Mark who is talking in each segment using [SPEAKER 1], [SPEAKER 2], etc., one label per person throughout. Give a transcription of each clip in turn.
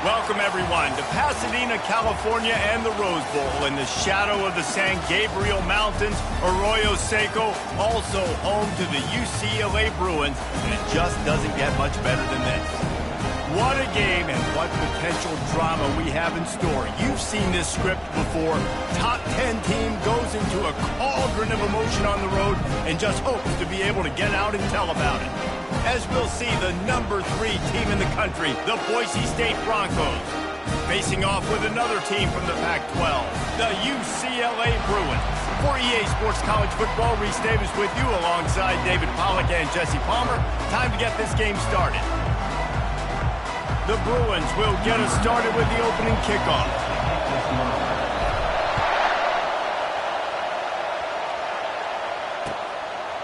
[SPEAKER 1] Welcome, everyone, to Pasadena, California and the Rose Bowl in the shadow of the San Gabriel Mountains. Arroyo Seco, also home to the UCLA Bruins, and it just doesn't get much better than this. What a game and what potential drama we have in store. You've seen this script before. Top 10 team goes into a cauldron of emotion on the road and just hopes to be able to get out and tell about it. As we'll see, the number 3 team in the country, the Boise State Broncos, facing off with another team from the Pac-12, the UCLA Bruins. For EA Sports College Football, Reese Davis with you alongside David Pollack and Jesse Palmer. Time to get this game started. The Bruins will get us started with the opening kickoff.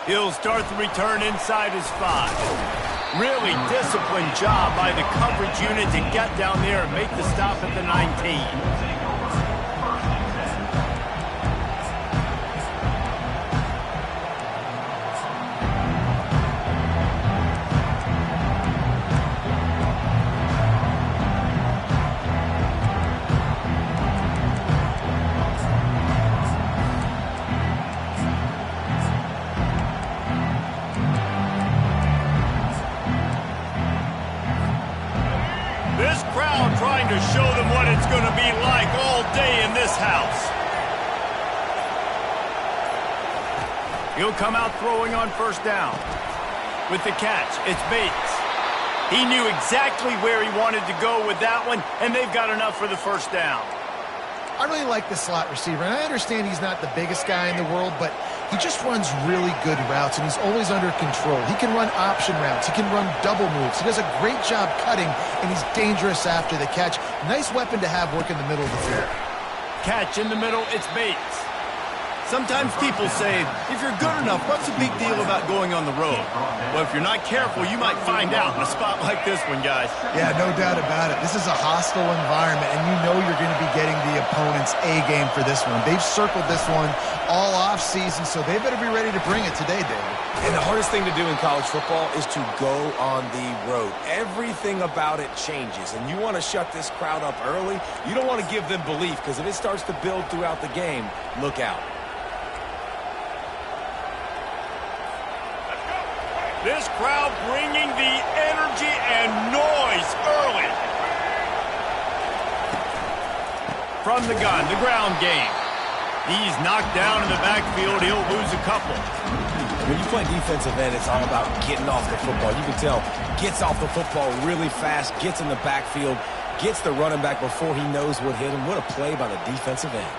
[SPEAKER 1] He'll start the return inside his 5. Really disciplined job by the coverage unit to get down there and make the stop at the 19. This crowd trying to show them what it's going to be like all day in this house. He'll come out throwing on first down. With the catch, it's Bates. He knew exactly where he wanted to go with that one, and they've got enough for the first down.
[SPEAKER 2] I really like the slot receiver, and I understand he's not the biggest guy in the world, but he just runs really good routes, and he's always under control. He can run option routes. He can run double moves. He does a great job cutting, and he's dangerous after the catch. Nice weapon to have work in the middle of the field.
[SPEAKER 1] Catch in the middle, it's Bates. Sometimes people say, if you're good enough, what's the big deal about going on the road? Well, if you're not careful, you might find out in a spot like this one, guys.
[SPEAKER 2] Yeah, no doubt about it. This is a hostile environment, and you know you're going to be getting the opponent's A game for this one. They've circled this one all off-season, so they better be ready to bring it today, David.
[SPEAKER 3] And the hardest thing to do in college football is to go on the road. Everything about it changes, and you want to shut this crowd up early. You don't want to give them belief, because if it starts to build throughout the game, look out.
[SPEAKER 1] This crowd bringing the energy and noise early. From the gun, the ground game. He's knocked down in the backfield. He'll lose a couple.
[SPEAKER 3] When you play defensive end, it's all about getting off the football. You can tell, gets off the football really fast, gets in the backfield, gets the running back before he knows what hit him. What a play by the defensive end.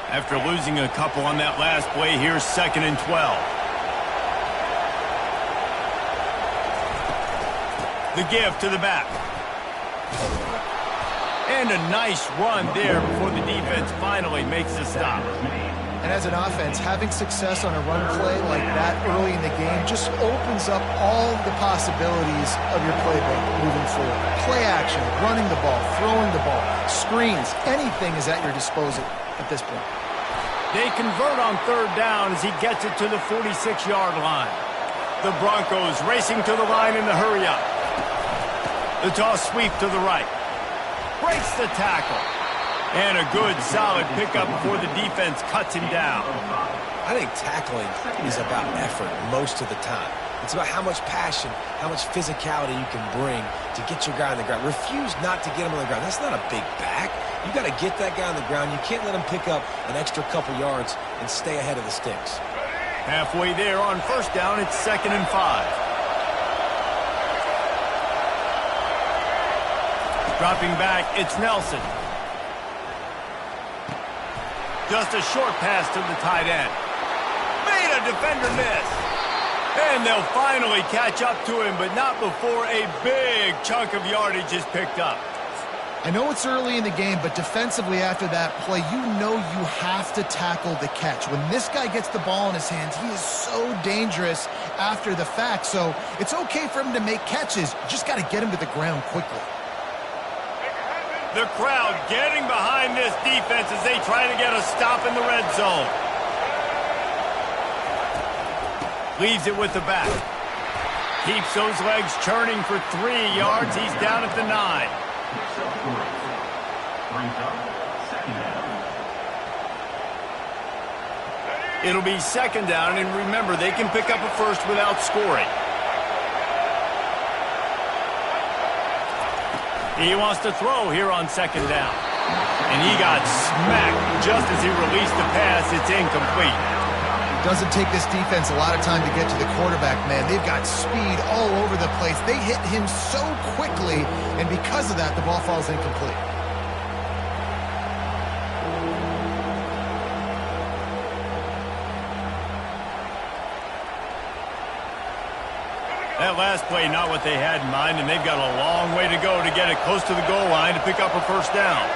[SPEAKER 1] After losing a couple on that last play, here's 2nd and 12. The give to the back. And a nice run there before the defense finally makes the stop.
[SPEAKER 2] And as an offense, having success on a run play like that early in the game just opens up all the possibilities of your playbook moving forward. Play action, running the ball, throwing the ball, screens, anything is at your disposal at this point.
[SPEAKER 1] They convert on 3rd down as he gets it to the 46-yard line. The Broncos racing to the line in the hurry-up. The toss sweep to the right. Breaks the tackle. And a good, solid pickup before the defense cuts him down.
[SPEAKER 3] I think tackling is about effort most of the time. It's about how much passion, how much physicality you can bring to get your guy on the ground. Refuse not to get him on the ground. That's not a big back. You got to get that guy on the ground. You can't let him pick up an extra couple yards and stay ahead of the sticks.
[SPEAKER 1] Halfway there on 1st down, it's 2nd and 5. Dropping back, it's Nelson. Just a short pass to the tight end. Made a defender miss. And they'll finally catch up to him, but not before a big chunk of yardage is picked up.
[SPEAKER 2] I know it's early in the game, but defensively after that play, you know you have to tackle the catch. When this guy gets the ball in his hands, he is so dangerous after the fact. So it's okay for him to make catches. You just got to get him to the ground quickly.
[SPEAKER 1] The crowd getting behind this defense as they try to get a stop in the red zone. Leaves it with the back. Keeps those legs churning for 3 yards. He's down at the 9. It'll be second down, and remember, they can pick up a first without scoring. He wants to throw here on second down. And he got smacked just as he released the pass. It's incomplete.
[SPEAKER 2] Doesn't take this defense a lot of time to get to the quarterback, man. They've got speed all over the place. They hit him so quickly, and because of that, the ball falls incomplete.
[SPEAKER 1] That last play, not what they had in mind, and they've got a long way to go to get it close to the goal line to pick up a first down.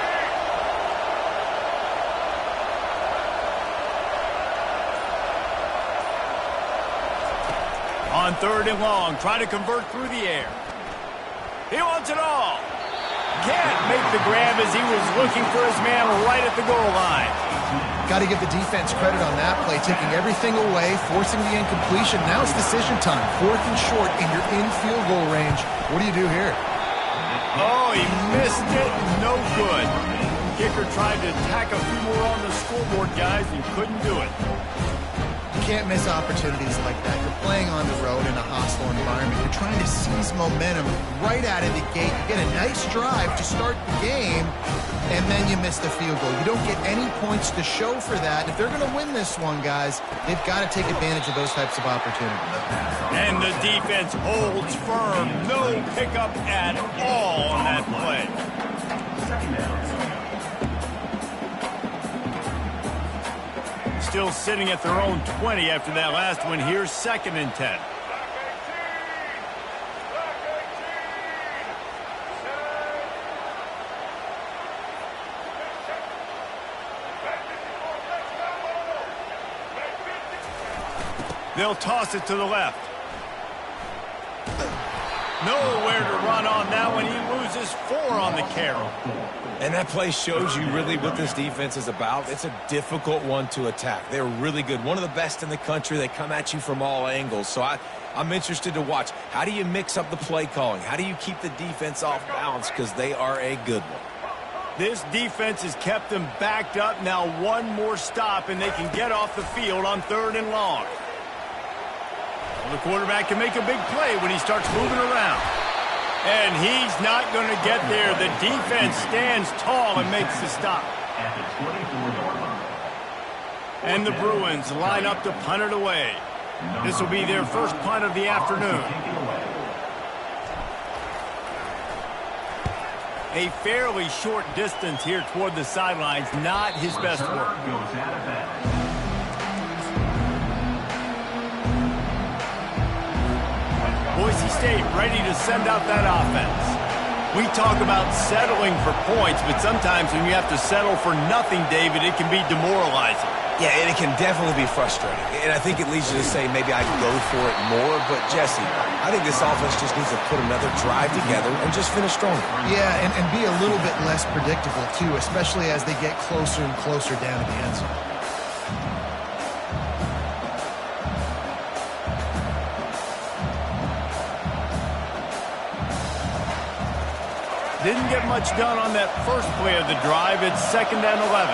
[SPEAKER 1] On third and long, trying to convert through the air. He wants it all. Can't make the grab as he was looking for his man right at the goal line.
[SPEAKER 2] Got to give the defense credit on that play, taking everything away, forcing the incompletion. Now it's decision time. 4th and short, and you're in field goal range. What do you do here?
[SPEAKER 1] Oh, he missed it. No good. Kicker tried to tack a few more on the scoreboard, guys, and couldn't do it.
[SPEAKER 2] You can't miss opportunities like that. You're playing on the road in a hostile environment. You're trying to seize momentum right out of the gate. You get a nice drive to start the game, and then you miss the field goal. You don't get any points to show for that. If they're going to win this one, guys, they've got to take advantage of those types of opportunities.
[SPEAKER 1] And the defense holds firm. No pickup at all on that play. Still sitting at their own 20 after that last one. Here's 2nd and 10. They'll toss it to the left. Nowhere to run on that one. He loses 4 on the carry.
[SPEAKER 3] And that play shows you really what this defense is about. It's a difficult one to attack. They're really good. One of the best in the country. They come at you from all angles. So I'm interested to watch. How do you mix up the play calling? How do you keep the defense off balance? Because they are a good one.
[SPEAKER 1] This defense has kept them backed up. Now one more stop, and they can get off the field on 3rd and long. The quarterback can make a big play when he starts moving around. And he's not going to get there. The defense stands tall and makes the stop. And the Bruins line up to punt it away. This will be their first punt of the afternoon. A fairly short distance here toward the sidelines. Not his best work. Boise State ready to send out that offense. We talk about settling for points, but sometimes when you have to settle for nothing, David, it can be demoralizing.
[SPEAKER 3] Yeah, and it can definitely be frustrating. And I think it leads you to say maybe I'd go for it more. But, Jesse, I think this offense just needs to put another drive together and just finish stronger.
[SPEAKER 2] Yeah, and be a little bit less predictable, too, especially as they get closer and closer down to the end zone.
[SPEAKER 1] Didn't get much done on that first play of the drive. It's 2nd and 11.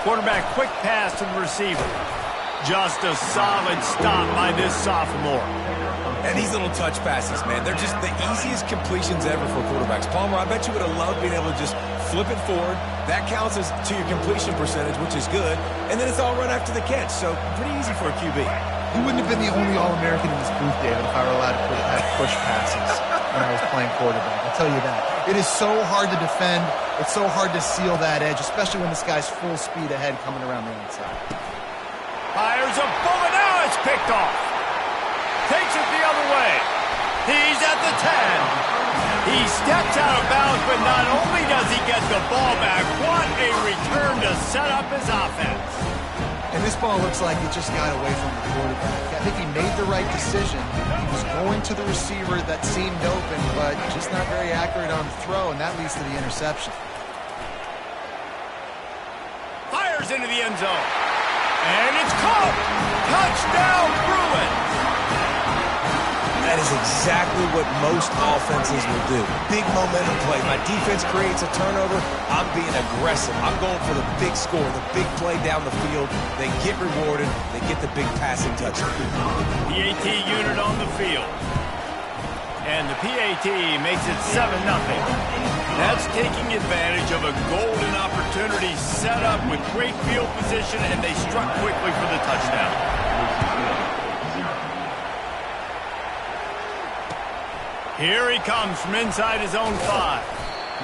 [SPEAKER 1] Quarterback, quick pass to the receiver. Just a solid stop by this sophomore.
[SPEAKER 3] And these little touch passes, man, they're just the easiest completions ever for quarterbacks. Palmer, I bet you would have loved being able to just flip it forward. That counts as to your completion percentage, which is good. And then it's all run after the catch, so pretty easy for a QB.
[SPEAKER 2] He wouldn't have been the only All-American in this booth, David, if I were allowed to have push passes when I was playing quarterback. I'll tell you that. It is so hard to defend. It's so hard to seal that edge, especially when this guy's full speed ahead coming around the inside.
[SPEAKER 1] Fires a bullet. Now it's picked off. Takes it the other way. He's at the 10. He steps out of bounds, but not only does he get the ball back, what a return to set up his offense.
[SPEAKER 2] And this ball looks like it just got away from the quarterback. I think he made the right decision. He was going to the receiver that seemed open, but just not very accurate on the throw, and that leads to the interception.
[SPEAKER 1] Fires fires into the end zone. And it's caught! Touchdown, Bruins!
[SPEAKER 3] That is exactly what most offenses will do. Big momentum play. My defense creates a turnover. I'm being aggressive. I'm going for the big score, the big play down the field. They get rewarded. They get the big passing touchdown.
[SPEAKER 1] PAT unit on the field. And the PAT makes it 7-0. That's taking advantage of a golden opportunity set up with great field position, and they struck quickly for the touchdown. Here he comes from inside his own 5.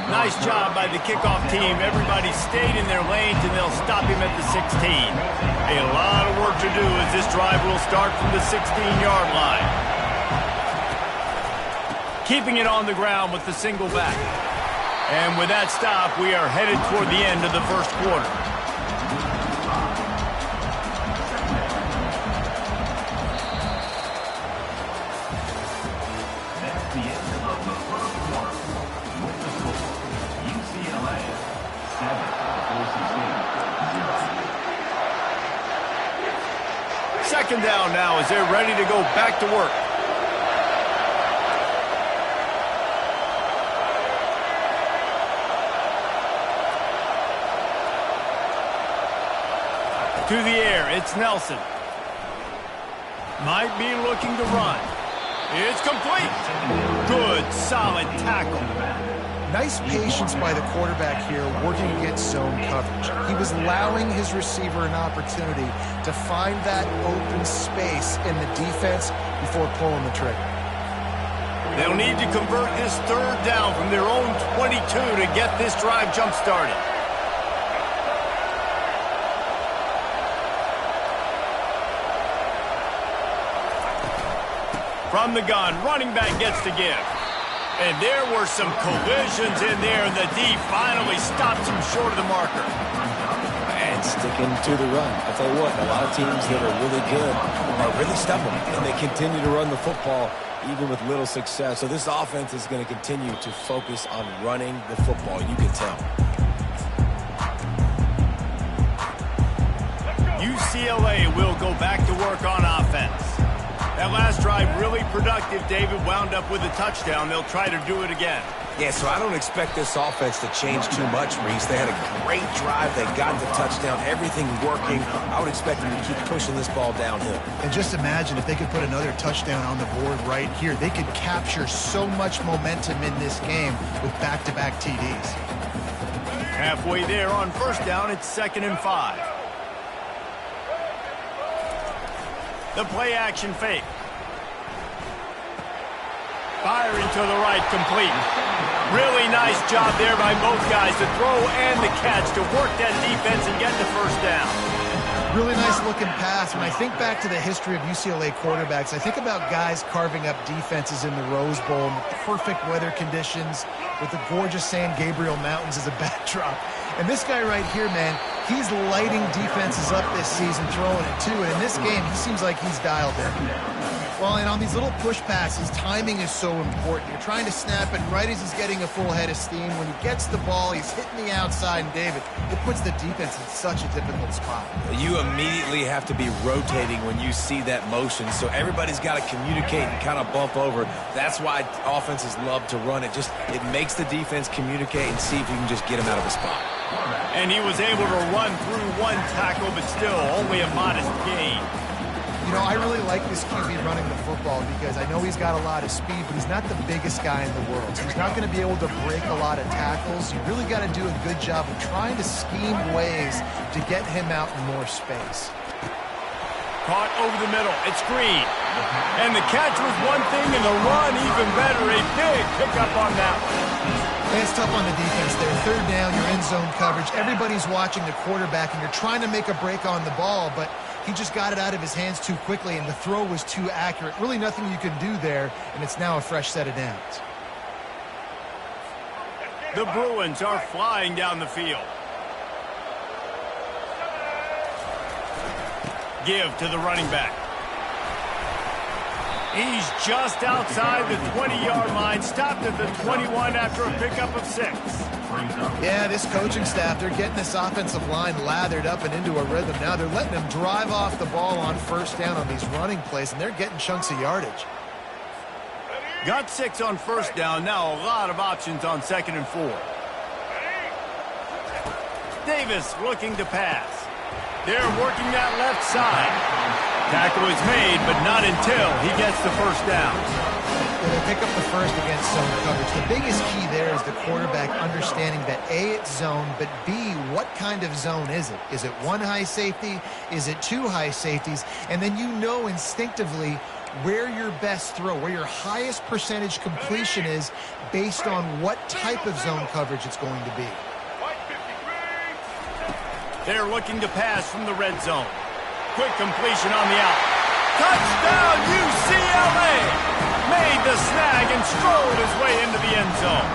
[SPEAKER 1] Nice job by the kickoff team. Everybody stayed in their lanes, and they'll stop him at the 16. A lot of work to do as this drive will start from the 16-yard line. Keeping it on the ground with the single back. And with that stop, we are headed toward the end of the first quarter.
[SPEAKER 4] That's the end of the first quarter. With the score, UCLA 7, Boise State 0.
[SPEAKER 1] Second down now as they're ready to go back to work. To the air, it's Nelson. Might be looking to run. It's complete. Good, solid tackle.
[SPEAKER 2] Nice patience by the quarterback here, working against zone coverage. He was allowing his receiver an opportunity to find that open space in the defense before pulling the trigger.
[SPEAKER 1] They'll need to convert this third down from their own 22 to get this drive jump-started. From the gun, running back gets to give. And there were some collisions in there, and the D finally stops him short of the marker.
[SPEAKER 3] And sticking to the run. I tell you what, a lot of teams that are really good are really stubborn, and they continue to run the football even with little success. So this offense is going to continue to focus on running the football, you can tell.
[SPEAKER 1] UCLA will go back to work on offense. That last drive really productive. David wound up with a touchdown. They'll try to do it again.
[SPEAKER 3] Yeah, so I don't expect this offense to change too much, Reese. They had a great drive. They got the touchdown. Everything working. I would expect them to keep pushing this ball downhill.
[SPEAKER 2] And just imagine if they could put another touchdown on the board right here. They could capture so much momentum in this game with back-to-back TDs.
[SPEAKER 1] Halfway there on first down, it's 2nd and 5. The play-action fake. Firing to the right, complete. Really nice job there by both guys to throw and the catch to work that defense and get the first down.
[SPEAKER 2] Really nice looking pass. When I think back to the history of UCLA quarterbacks, I think about guys carving up defenses in the Rose Bowl in the perfect weather conditions with the gorgeous San Gabriel Mountains as a backdrop. And this guy right here, man, he's lighting defenses up this season, throwing it too. And in this game, he seems like he's dialed in. Well, and on these little push passes, timing is so important. You're trying to snap it right as he's getting a full head of steam. When he gets the ball, he's hitting the outside, and David, it puts the defense in such a difficult spot.
[SPEAKER 3] You immediately have to be rotating when you see that motion, so everybody's got to communicate and kind of bump over. That's why offenses love to run it. It makes the defense communicate and see if you can just get him out of the spot.
[SPEAKER 1] And he was able to run through one tackle, but still only a modest gain.
[SPEAKER 2] You know, I really like this QB running the football because I know he's got a lot of speed, but he's not the biggest guy in the world. So he's not going to be able to break a lot of tackles. You really got to do a good job of trying to scheme ways to get him out in more space.
[SPEAKER 1] Caught over the middle. It's Green. And the catch was one thing, and the run even better. A big pickup on that one.
[SPEAKER 2] And it's tough on the defense there. Third down, you're in zone coverage. Everybody's watching the quarterback, and you're trying to make a break on the ball, but he just got it out of his hands too quickly, and the throw was too accurate. Really nothing you can do there, and it's now a fresh set of downs.
[SPEAKER 1] The Bruins are flying down the field. Give to the running back. He's just outside the 20-yard line, stopped at the 21 after a pickup of 6.
[SPEAKER 4] brings up.
[SPEAKER 2] Yeah, this coaching staff, they're getting this offensive line lathered up and into a rhythm now. They're letting them drive off the ball on first down on these running plays, and they're getting chunks of yardage.
[SPEAKER 1] Got 6 on first down. Now a lot of options on 2nd and 4. Davis looking to pass. They're working that left side. Tackle is made, but not until he gets the first down.
[SPEAKER 2] They pick up the first against zone coverage. The biggest key there is the quarterback understanding that A, it's zone, but B, what kind of zone is it? Is it one high safety? Is it 2 high safeties? And then you know instinctively where your best throw, where your highest percentage completion is based on what type of zone coverage it's going to be.
[SPEAKER 1] They're looking to pass from the red zone. Quick completion on the out. Touchdown, UCLA! Made the snag and strolled his way into the end zone.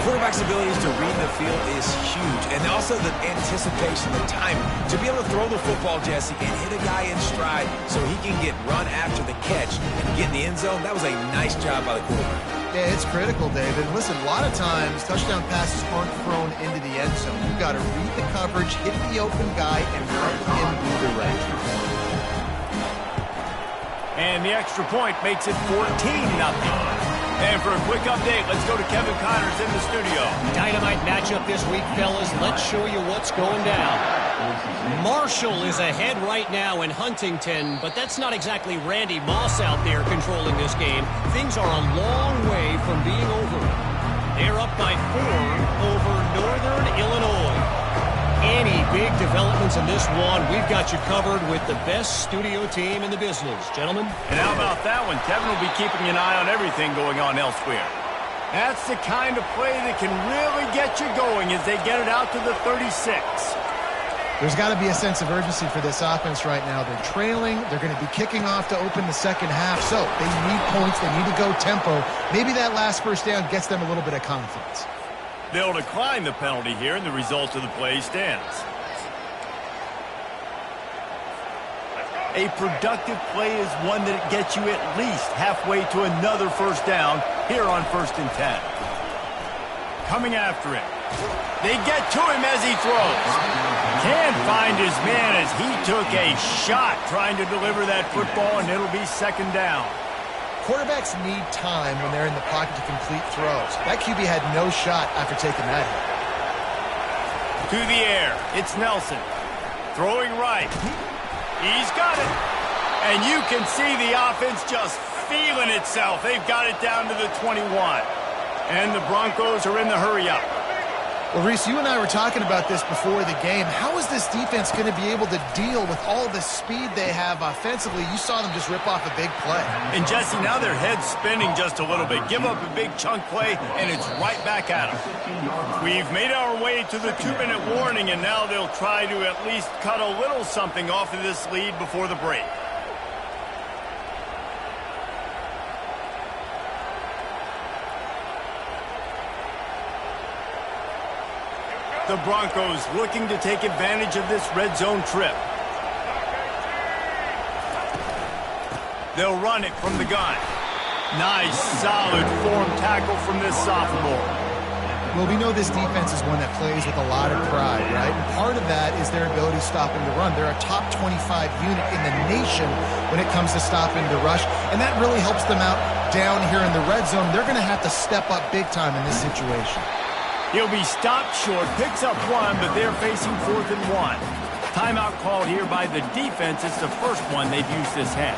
[SPEAKER 3] Quarterback's abilities to read the field is huge, and also the anticipation, the timing. To be able to throw the football, Jesse, and hit a guy in stride so he can get run after the catch and get in the end zone, that was a nice job by the quarterback.
[SPEAKER 2] Yeah, it's critical, David. Listen, a lot of times touchdown passes aren't thrown into the end zone. You've got to read the coverage, hit the open guy, and let him do the rest.
[SPEAKER 1] And the extra point makes it 14-0. And for a quick update, let's go to Kevin Connors in the studio.
[SPEAKER 5] Dynamite matchup this week, fellas. Let's show you what's going down. Marshall is ahead right now in Huntington, but that's not exactly Randy Moss out there controlling this game. Things are a long way from being over. They're up by 4 over Northern Illinois. Any big developments in this one, we've got you covered with the best studio team in the business. Gentlemen?
[SPEAKER 1] And how about that one? Kevin will be keeping an eye on everything going on elsewhere. That's the kind of play that can really get you going as they get it out to the 36.
[SPEAKER 2] There's got to be a sense of urgency for this offense right now. They're trailing. They're going to be kicking off to open the second half. So they need points. They need to go tempo. Maybe that last first down gets them a little bit of confidence.
[SPEAKER 1] They'll decline the penalty here, and the result of the play stands. A productive play is one that gets you at least halfway to another first down here on 1st and 10. Coming after it. They get to him as he throws. Can't find his man as he took a shot trying to deliver that football, and it'll be 2nd down.
[SPEAKER 2] Quarterbacks need time when they're in the pocket to complete throws. That QB had no shot after taking that hit.
[SPEAKER 1] To the air, it's Nelson. Throwing right. He's got it. And you can see the offense just feeling itself. They've got it down to the 21. And the Broncos are in the hurry-up.
[SPEAKER 2] Well, Reese, you and I were talking about this before the game. How is this defense going to be able to deal with all the speed they have offensively? You saw them just rip off a big play.
[SPEAKER 1] And, Jesse, now their head's spinning just a little bit. Give up a big chunk play, and it's right back at them. We've made our way to the 2-minute warning, and now they'll try to at least cut a little something off of this lead before the break. The Broncos looking to take advantage of this red zone trip. They'll run it from the gun. Nice, solid form tackle from this sophomore.
[SPEAKER 2] Well, we know this defense is one that plays with a lot of pride, right? And part of that is their ability stopping the run. They're a top 25 unit in the nation when it comes to stopping the rush, and that really helps them out down here in the red zone. They're going to have to step up big time in this situation.
[SPEAKER 1] He'll be stopped short, picks up 1, but they're facing 4th and 1. Timeout called here by the defense. It's the first one they've used this half.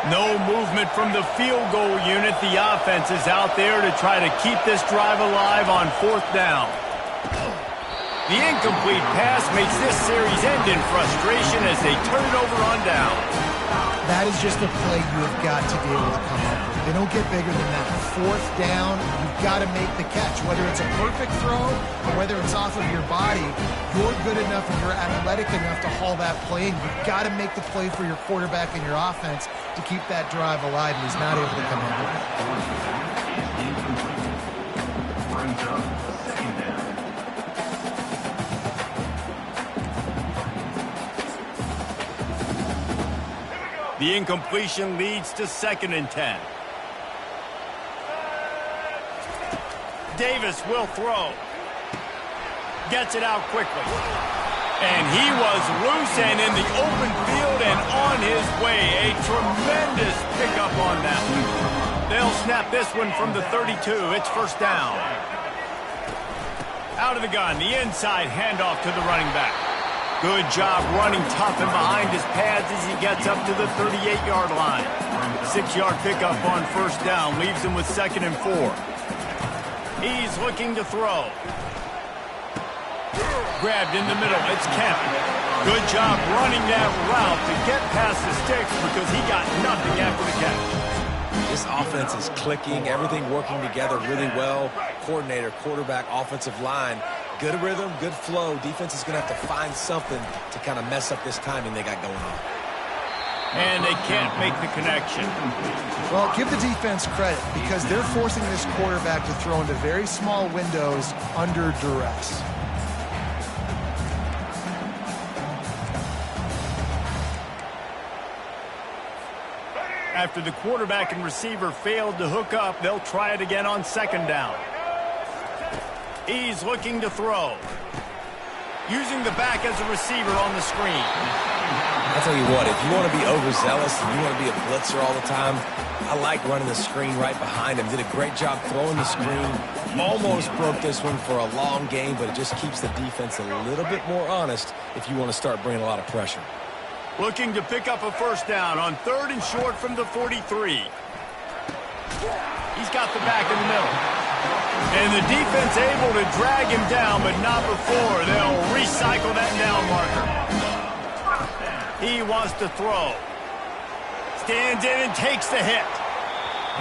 [SPEAKER 1] No movement from the field goal unit. The offense is out there to try to keep this drive alive on 4th down. The incomplete pass makes this series end in frustration as they turn it over on down.
[SPEAKER 2] That is just a play you have got to be able to come up with. They don't get bigger than that. 4th down, you've got to make the catch. Whether it's a perfect throw or whether it's off of your body, you're good enough and you're athletic enough to haul that play in. You've got to make the play for your quarterback and your offense to keep that drive alive, and he's not able to come up with it.
[SPEAKER 4] Brings up 2nd
[SPEAKER 1] The incompletion leads to 2nd and 10. Davis will throw. Gets it out quickly. And he was loose and in the open field and on his way. A tremendous pickup on that one. They'll snap this one from the 32. It's 1st down. Out of the gun, the inside handoff to the running back. Good job running tough and behind his pads as he gets up to the 38-yard line. 6-yard pickup on 1st down leaves him with 2nd and 4. He's looking to throw. Grabbed in the middle. It's Kemp. Good job running that route to get past the sticks because he got nothing after the catch.
[SPEAKER 3] This offense is clicking, everything working together really well. Coordinator, quarterback, offensive line. Good rhythm, good flow. Defense is going to have to find something to kind of mess up this timing they got going on.
[SPEAKER 1] And they can't make the connection.
[SPEAKER 2] Well, give the defense credit because they're forcing this quarterback to throw into very small windows under duress.
[SPEAKER 1] After the quarterback and receiver failed to hook up, they'll try it again on 2nd down. He's looking to throw. Using the back as a receiver on the screen.
[SPEAKER 3] I'll tell you what, if you want to be overzealous and you want to be a blitzer all the time, I like running the screen right behind him. Did a great job throwing the screen. Almost broke this one for a long game, but it just keeps the defense a little bit more honest if you want to start bringing a lot of pressure.
[SPEAKER 1] Looking to pick up a 1st down on 3rd and short from the 43. He's got the back in the middle. And the defense able to drag him down, but not before. They'll recycle that down marker. He wants to throw. Stands in and takes the hit.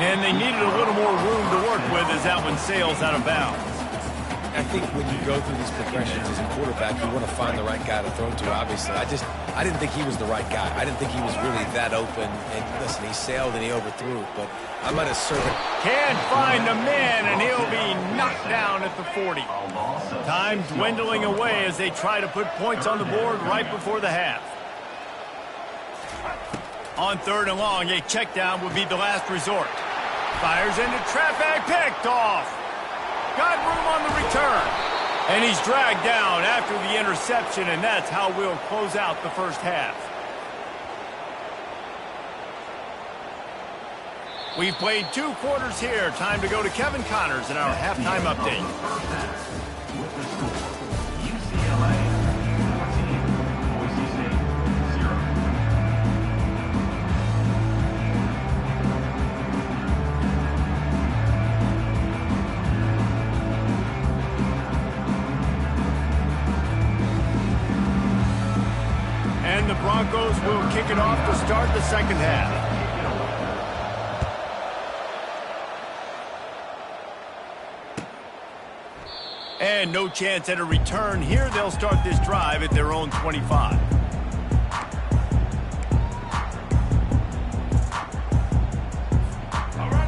[SPEAKER 1] And they needed a little more room to work with as that one sails out of bounds.
[SPEAKER 3] I think when you go through these progressions as a quarterback, you want to find the right guy to throw to, obviously. I didn't think he was the right guy. I didn't think he was really that open. And listen, he sailed and he overthrew it, but I might have served it.
[SPEAKER 1] Can't find the man, and he'll be knocked down at the 40. Time dwindling away as they try to put points on the board right before the half. On 3rd and long, a check down would be the last resort. Fires into traffic, picked off. Got room on the return. And he's dragged down after the interception, and that's how we'll close out the 1st half. We've played 2 quarters here. Time to go to Kevin Connors in our halftime update.
[SPEAKER 4] With the score, UCLA 14, Boise State 0.
[SPEAKER 1] And the Broncos will kick it off to start the 2nd half. And no chance at a return here. They'll start this drive at their own 25.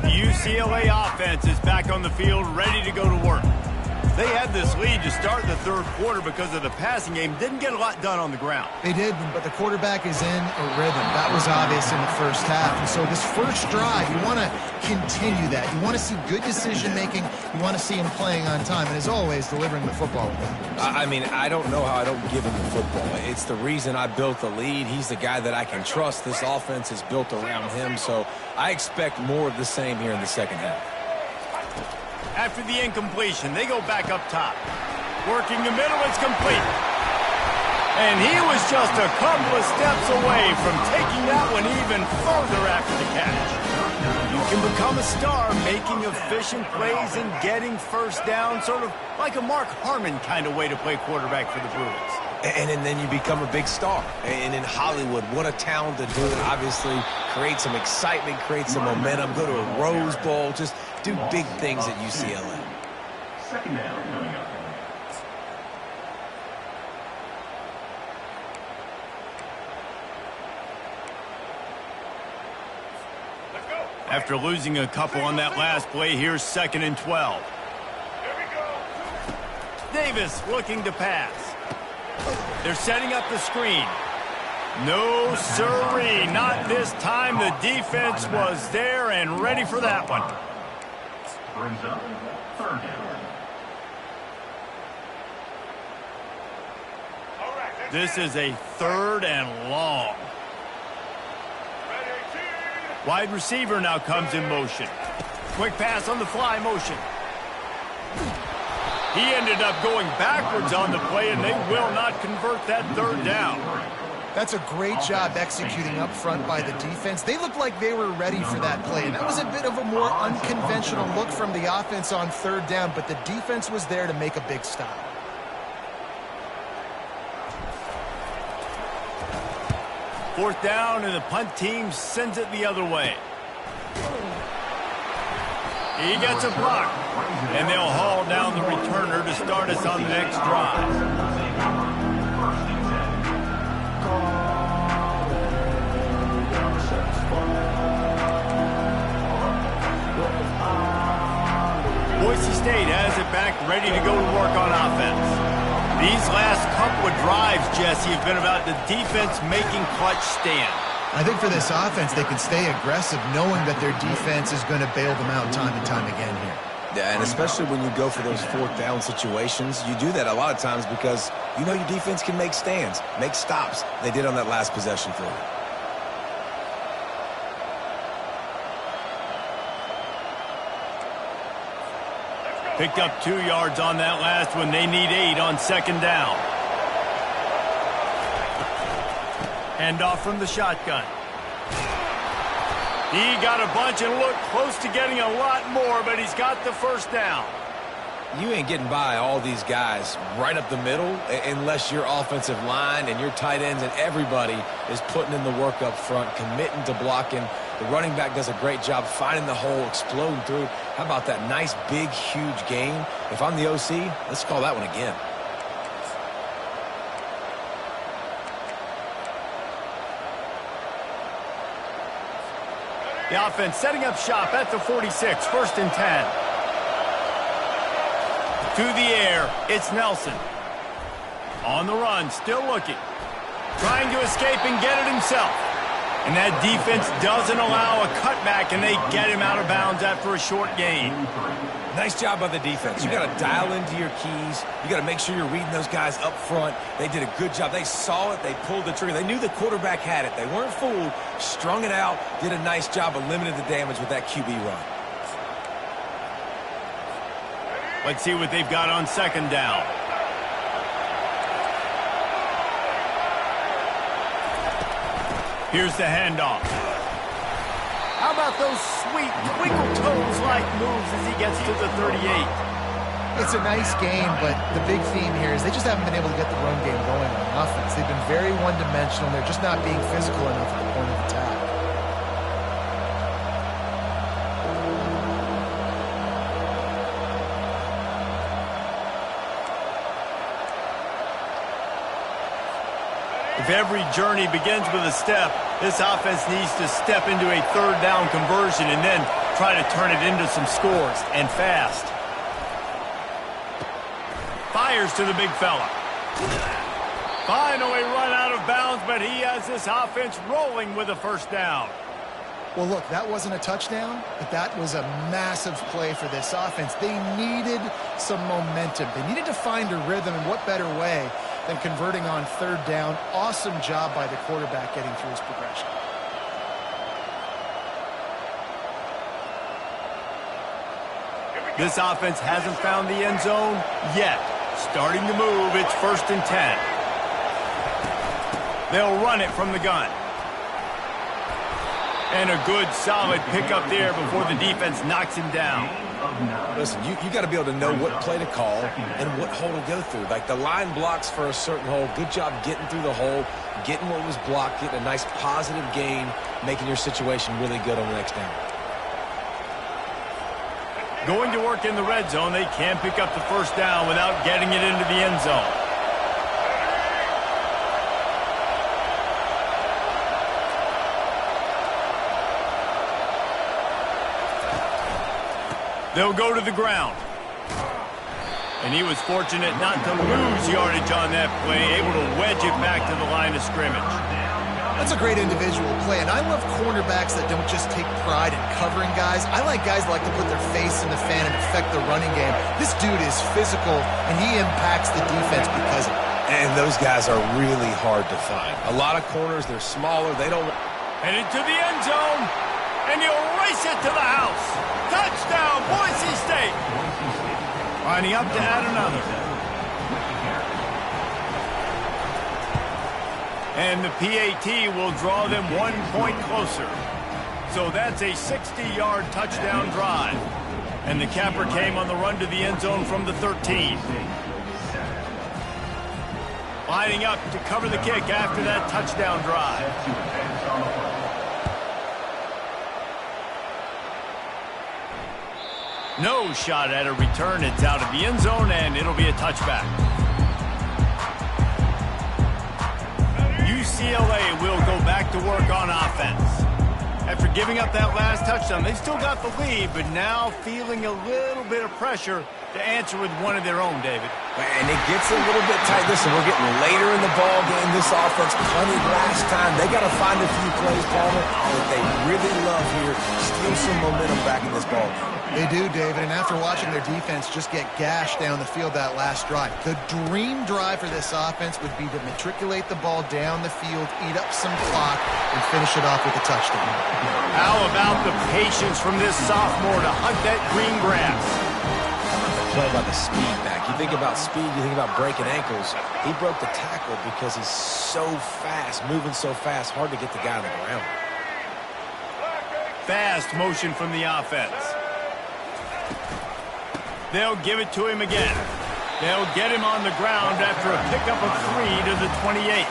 [SPEAKER 1] The UCLA offense is back on the field, ready to go to work. They had this lead to start the 3rd quarter because of the passing game. Didn't get a lot done on the ground.
[SPEAKER 2] They did, but the quarterback is in a rhythm. That was obvious in the 1st half. And so this 1st drive, you want to continue that. You want to see good decision-making. You want to see him playing on time. And as always, delivering the football.
[SPEAKER 3] I mean, I don't know how I don't give him the football. It's the reason I built the lead. He's the guy that I can trust. This offense is built around him. So I expect more of the same here in the 2nd half.
[SPEAKER 1] After the incompletion, they go back up top. Working the middle, it's complete. And he was just a couple of steps away from taking that one even further after the catch. You can become a star making efficient plays and getting 1st down, sort of like a Mark Harmon kind of way to play quarterback for the Bruins.
[SPEAKER 3] And then you become a big star. And in Hollywood, what a town to do it. Obviously, create some excitement, create some momentum, go to a Rose Bowl, just do big things at UCLA.
[SPEAKER 4] 2nd down coming up.
[SPEAKER 1] After losing a couple on that last play, here's 2nd and 12. Davis looking to pass. They're setting up the screen. No, sirree, not this time. The defense was there and ready for that one.
[SPEAKER 4] Brings up third down.
[SPEAKER 1] This is a 3rd and long. Wide receiver now comes in motion. Quick pass on the fly motion. He ended up going backwards on the play, and they will not convert that 3rd down.
[SPEAKER 2] That's a great job executing up front by the defense. They looked like they were ready for that play, and that was a bit of a more unconventional look from the offense on 3rd down, but the defense was there to make a big stop.
[SPEAKER 1] Fourth down, and the punt team sends it the other way. He gets a block, and they'll haul down the returner to start us on the next drive. Boise State has it back, ready to go to work on offense. These last couple of drives, Jesse, have been about the defense making clutch stand.
[SPEAKER 2] I think for this offense, they can stay aggressive knowing that their defense is going to bail them out time and time again here.
[SPEAKER 3] Yeah, and especially when you go for those 4th down situations, you do that a lot of times because you know your defense can make stands, make stops. They did on that last possession for you.
[SPEAKER 1] Picked up 2 yards on that last one. They need 8 on 2nd down. Handoff from the shotgun. He got a bunch and looked close to getting a lot more, but he's got the 1st down.
[SPEAKER 3] You ain't getting by all these guys right up the middle unless your offensive line and your tight ends and everybody is putting in the work up front, committing to blocking. The running back does a great job finding the hole, exploding through. How about that nice, big, huge gain? If I'm the OC, let's call that one again.
[SPEAKER 1] The offense setting up shop at the 46, 1st and 10. To the air, it's Nelson. On the run, still looking. Trying to escape and get it himself. And that defense doesn't allow a cutback, and they get him out of bounds after a short gain.
[SPEAKER 3] Nice job by the defense. You got to dial into your keys. You got to make sure you're reading those guys up front. They did a good job. They saw it. They pulled the trigger. They knew the quarterback had it. They weren't fooled. Strung it out. Did a nice job of limiting the damage with that QB run.
[SPEAKER 1] Let's see what they've got on 2nd down. Here's the handoff. How about those sweet twinkle toes-like moves as he gets to the 38?
[SPEAKER 2] It's a nice game, but the big theme here is they just haven't been able to get the run game going on offense. They've been very one-dimensional. They're just not being physical enough at the point of attack.
[SPEAKER 1] If every journey begins with a step, this offense needs to step into a 3rd down conversion and then try to turn it into some scores, and fast. Fires to the big fella. Finally run out of bounds, but he has this offense rolling with a 1st down.
[SPEAKER 2] Well, look, that wasn't a touchdown, but that was a massive play for this offense. They needed some momentum. They needed to find a rhythm, and what better way than converting on 3rd down. Awesome job by the quarterback getting through his progression.
[SPEAKER 1] This offense hasn't found the end zone yet. Starting to move, it's 1st and 10. They'll run it from the gun. And a good, solid pickup there before the defense knocks him down.
[SPEAKER 3] Listen, you got to be able to know what play to call and what hole to go through. Like the line blocks for a certain hole. Good job getting through the hole, getting what was blocked, getting a nice positive gain, making your situation really good on the next down.
[SPEAKER 1] Going to work in the red zone, they can't pick up the 1st down without getting it into the end zone. They'll go to the ground. And he was fortunate not to lose yardage on that play, able to wedge it back to the line of scrimmage.
[SPEAKER 2] That's a great individual play, and I love cornerbacks that don't just take pride in covering guys. I like guys that like to put their face in the fan and affect the running game. This dude is physical, and he impacts the defense because of it.
[SPEAKER 3] And those guys are really hard to find. A lot of corners, they're smaller. They don't...
[SPEAKER 1] Headed to the end zone, and he'll race it to the house. Touchdown, Boise State. Lining up to add another. And the PAT will draw them 1 point closer. So that's a 60-yard touchdown drive. And the capper came on the run to the end zone from the 13. Lining up to cover the kick after that touchdown drive. No shot at a return. It's out of the end zone, and it'll be a touchback. UCLA will go back to work on offense. After giving up that last touchdown, they still got the lead, but now feeling a little bit of pressure to answer with one of their own, David.
[SPEAKER 3] And it gets a little bit tight. Listen, we're getting later in the ball game. This offense punted last time. They got to find a few plays, Palmer, that they really love here. Steal some momentum back in this ball game.
[SPEAKER 2] They do, David, and after watching their defense just get gashed down the field that last drive, the dream drive for this offense would be to matriculate the ball down the field, eat up some clock, and finish it off with a touchdown.
[SPEAKER 1] How about the patience from this sophomore to hunt that green grass?
[SPEAKER 3] It's all about the speed back. You think about speed, you think about breaking ankles. He broke the tackle because he's so fast, moving so fast, hard to get the guy on the ground.
[SPEAKER 1] Fast motion from the offense. They'll give it to him again. They'll get him on the ground after a pickup of 3 to the 28.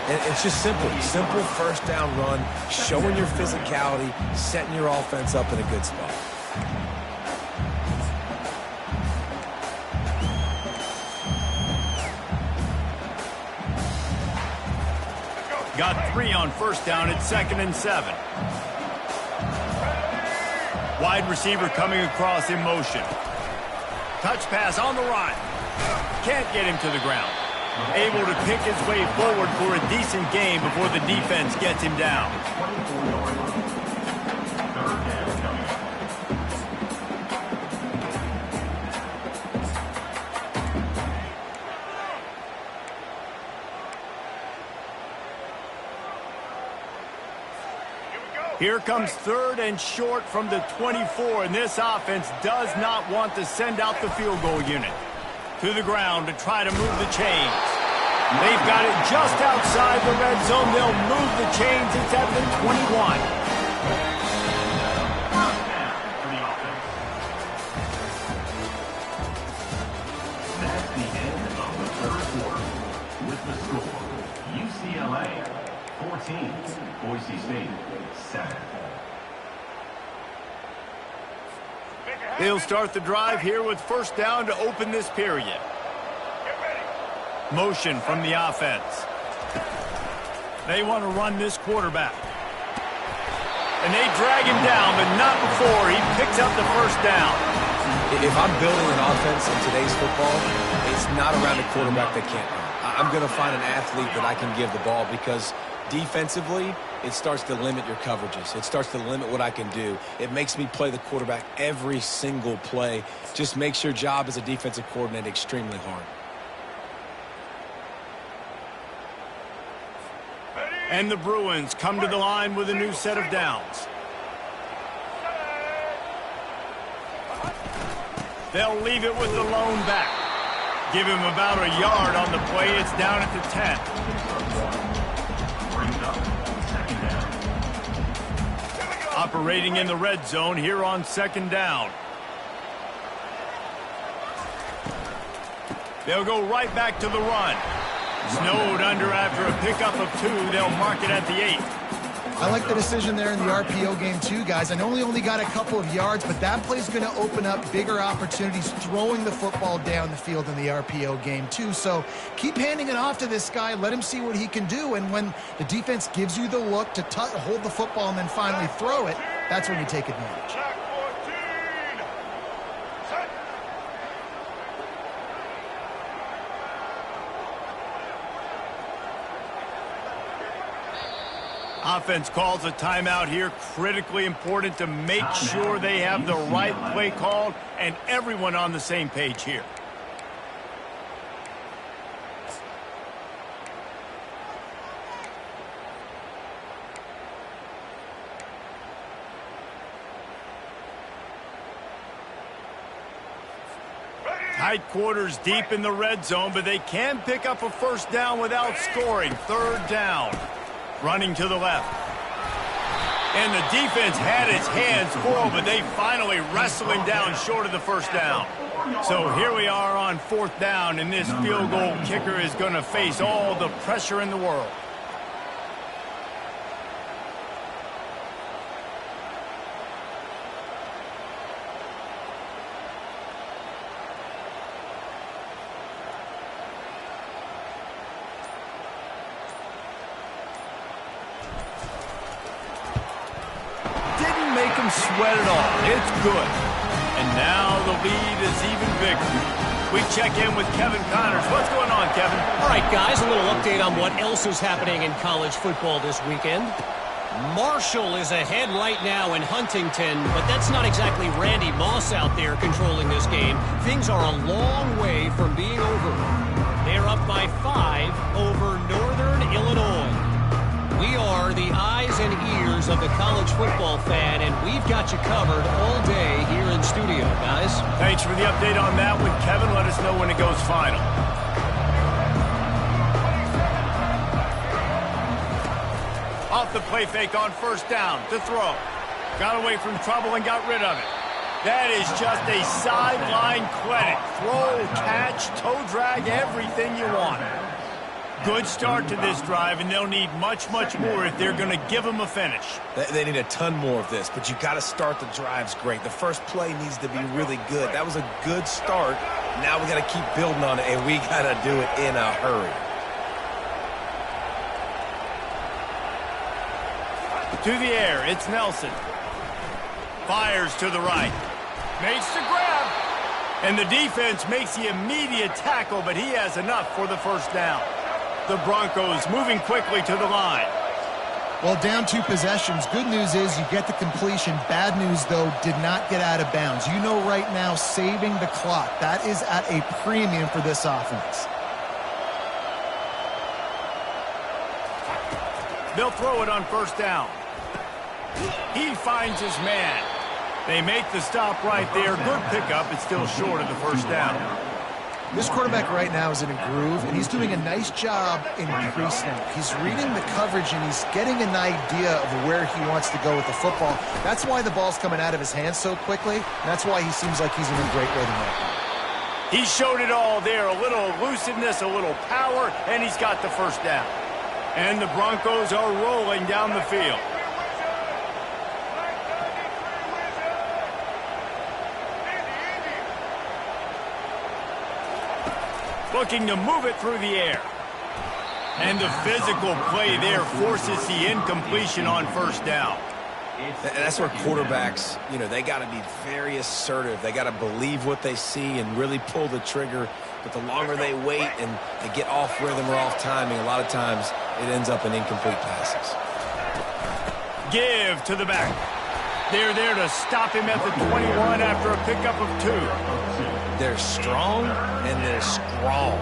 [SPEAKER 3] And it's just simple. Simple first down run, showing your physicality, setting your offense up in a good spot.
[SPEAKER 1] Got 3 on first down at 2nd and 7. Wide receiver coming across in motion. Touch pass on the run. Can't get him to the ground. Able to pick his way forward for a decent game before the defense gets him down. Here comes 3rd and short from the 24, and this offense does not want to send out the field goal unit. To the ground to try to move the chains. They've got it just outside the red zone. They'll move the chains. It's at the 21.
[SPEAKER 4] That's the end of the third quarter. With the score, UCLA 14, Boise State 7.
[SPEAKER 1] They'll start the drive here with first down to open this period. Motion from the offense. They want to run this quarterback. And they drag him down, but not before he picks up the first down.
[SPEAKER 3] If I'm building an offense in today's football, it's not around a quarterback that can't run. I'm going to find an athlete that I can give the ball because defensively, it starts to limit your coverages. It starts to limit what I can do. It makes me play the quarterback every single play. Just makes your job as a defensive coordinator extremely hard.
[SPEAKER 1] And the Bruins come to the line with a new set of downs. They'll leave it with the lone back. Give him about a yard on the play. It's down at the 10. Operating in the red zone here on 2nd down. They'll go right back to the run. Snowed under after a pickup of 2. They'll mark it at the 8.
[SPEAKER 2] I like the decision there in the RPO game too, guys. I know he only got a couple of yards, but that play's going to open up bigger opportunities throwing the football down the field in the RPO game too. So keep handing it off to this guy. Let him see what he can do. And when the defense gives you the look to hold the football and then finally throw it, that's when you take advantage.
[SPEAKER 1] Offense calls a timeout here. Critically important to make sure they have the right play called and everyone on the same page here. Tight quarters deep in the red zone, but they can pick up a first down without scoring. Third down. Running to the left. And the defense had its hands full, but they finally wrestle him down short of the first down. So here we are on fourth down, and this field goal kicker is going to face all the pressure in the world. Make them sweat it all. It's good. And now the lead is even bigger. We check in with Kevin Connors. What's going on, Kevin?
[SPEAKER 5] All right, guys, a little update on what else is happening in college football this weekend. Marshall is ahead right now in Huntington, but that's not exactly Randy Moss out there controlling this game. Things are a long way from being over. They're up by 5 over Northern Illinois. We are the eyes and ears of the college football fan, and we've got you covered all day here in studio, guys.
[SPEAKER 1] Thanks for the update on that one, Kevin. Let us know when it goes final. Off the play fake on first down to throw. Got away from trouble and got rid of it. That is just a sideline clinic. Throw, catch, toe drag, everything you want. Good start to this drive, and they'll need much, much more if they're going to give them a finish.
[SPEAKER 3] They need a ton more of this, but you got to start the drives great. The first play needs to be really good. That was a good start. Now we got to keep building on it, and we got to do it in a hurry.
[SPEAKER 1] To the air, it's Nelson. Fires to the right. Makes the grab. And the defense makes the immediate tackle, but he has enough for the first down. The Broncos moving quickly to the line.
[SPEAKER 2] Well, down 2 possessions. Good news is you get the completion. Bad news, though, did not get out of bounds. You know right now, saving the clock. That is at a premium for this offense.
[SPEAKER 1] They'll throw it on first down. He finds his man. They make the stop right there. Good pickup. It's still short of the first down.
[SPEAKER 2] This quarterback right now is in a groove, and he's doing a nice job in pre-snap. He's reading the coverage, and he's getting an idea of where he wants to go with the football. That's why the ball's coming out of his hands so quickly, and that's why he seems like he's in a great rhythm right now.
[SPEAKER 1] He showed it all there. A little elusiveness, a little power, and he's got the first down. And the Broncos are rolling down the field. Looking to move it through the air. And the physical play there forces the incompletion on first down.
[SPEAKER 3] And that's where quarterbacks, they got to be very assertive. They got to believe what they see and really pull the trigger. But the longer they wait and they get off rhythm or off timing, a lot of times it ends up in incomplete passes.
[SPEAKER 1] Give to the back. They're there to stop him at the 21 after a pickup of 2.
[SPEAKER 3] They're strong and they're strong.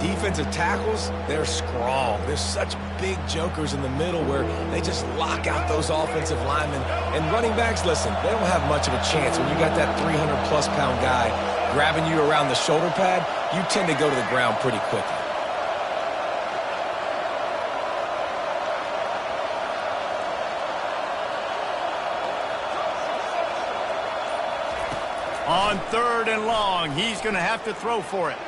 [SPEAKER 3] Defensive tackles, they're strong. There's such big jokers in the middle where they just lock out those offensive linemen. And running backs, listen, they don't have much of a chance. When you got that 300-plus pound guy grabbing you around the shoulder pad, you tend to go to the ground pretty quickly.
[SPEAKER 1] On 3rd and long, he's going to have to throw for it.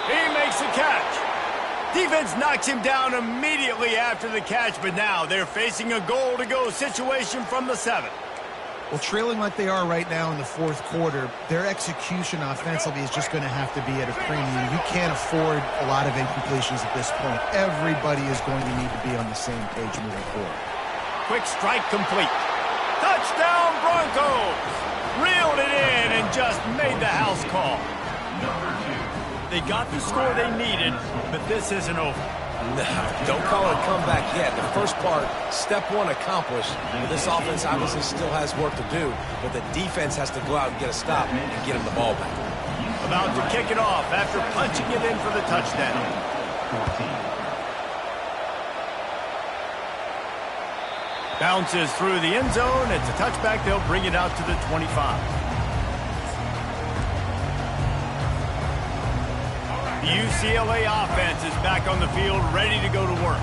[SPEAKER 1] He makes the catch. Defense knocks him down immediately after the catch, but now they're facing a goal-to-go situation from the 7.
[SPEAKER 2] Well, trailing like they are right now in the 4th quarter, their execution offensively is just going to have to be at a premium. You can't afford a lot of incompletions at this point. Everybody is going to need to be on the same page moving forward.
[SPEAKER 1] Quick strike complete. Touchdown, Broncos! Reeled it in and just made the house call. They got the score they needed, but this isn't over.
[SPEAKER 3] No, don't call it a comeback yet. The first part, step one accomplished. But this offense obviously still has work to do, but the defense has to go out and get a stop and get him the ball back.
[SPEAKER 1] About to kick it off after punching it in for the touchdown.
[SPEAKER 4] 14.
[SPEAKER 1] Bounces through the end zone. It's a touchback. They'll bring it out to the 25. The UCLA offense is back on the field, ready to go to work.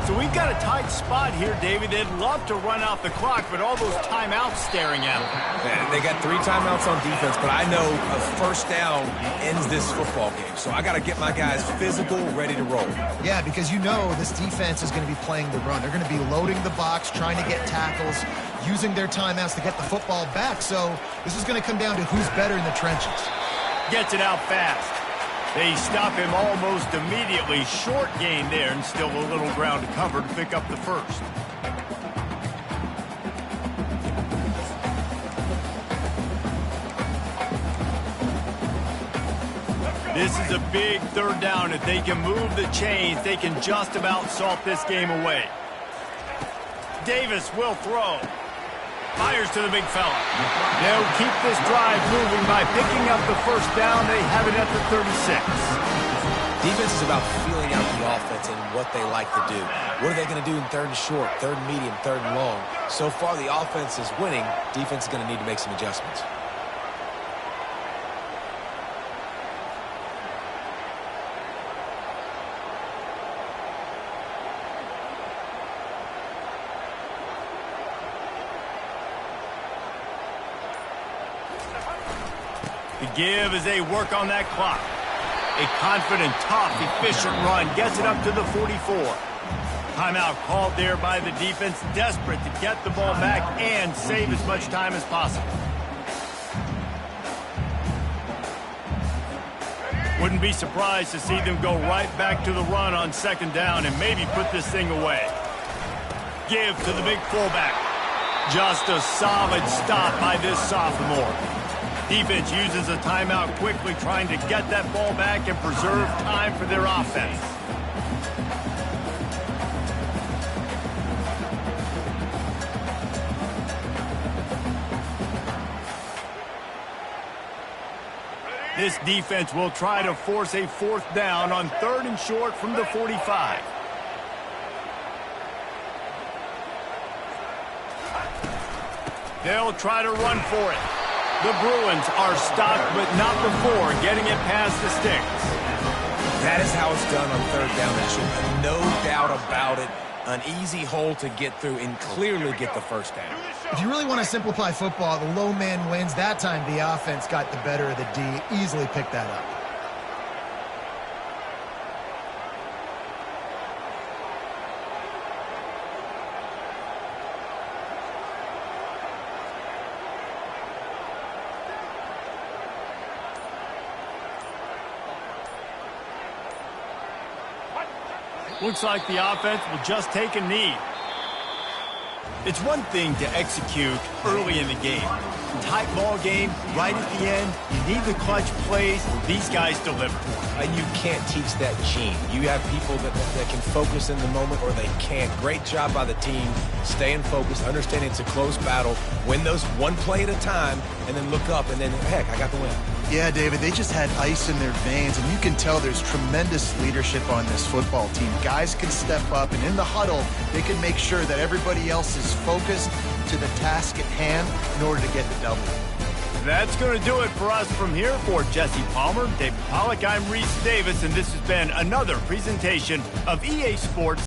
[SPEAKER 1] So we've got a tight spot here, David. They'd love to run out the clock, but all those timeouts staring at them.
[SPEAKER 3] They got 3 timeouts on defense, but I know a first down ends this football game. So I got to get my guys physical, ready to roll.
[SPEAKER 2] Yeah, because you know this defense is going to be playing the run. They're going to be loading the box, trying to get tackles, using their timeouts to get the football back. So this is going to come down to who's better in the trenches.
[SPEAKER 1] Gets it out fast. They stop him almost immediately. Short gain there, and still a little ground to cover to pick up the first. This is a big third down. If they can move the chains, they can just about salt this game away. Davis will throw. Fires to the big fella. They'll keep this drive moving by picking up the first down. They have it at the 36.
[SPEAKER 3] Defense is about feeling out the offense and what they like to do. What are they going to do in third and short, third and medium, third and long? So far, the offense is winning. Defense is going to need to make some adjustments.
[SPEAKER 1] The give as they work on that clock. A confident, tough, efficient run gets it up to the 44. Timeout called there by the defense, desperate to get the ball back and save as much time as possible. Wouldn't be surprised to see them go right back to the run on second down and maybe put this thing away. Give to the big fullback. Just a solid stop by this sophomore. Defense uses a timeout quickly, trying to get that ball back and preserve time for their offense. This defense will try to force a fourth down on third and short from the 45. They'll try to run for it. The Bruins are stopped, but not before getting it past the sticks.
[SPEAKER 3] That is how it's done on third down. There should be no doubt about it. An easy hole to get through and clearly get the first down.
[SPEAKER 2] If you really want to simplify football, the low man wins. That time the offense got the better of the D. Easily picked that up.
[SPEAKER 1] Looks like the offense will just take a knee. It's one thing to execute early in the game. Tight ball game, right at the end, you need the clutch plays. These guys deliver.
[SPEAKER 3] And you can't teach that gene. You have people that can focus in the moment or they can't. Great job by the team, staying focused, understanding it's a close battle, win those one play at a time, and then look up, and then, heck, I got the win.
[SPEAKER 2] Yeah, David, they just had ice in their veins, and you can tell there's tremendous leadership on this football team. Guys can step up, and in the huddle, they can make sure that everybody else is focused to the task at hand in order to get the W.
[SPEAKER 1] That's going to do it for us from here. For Jesse Palmer, David Pollack, I'm Reese Davis, and this has been another presentation of EA Sports.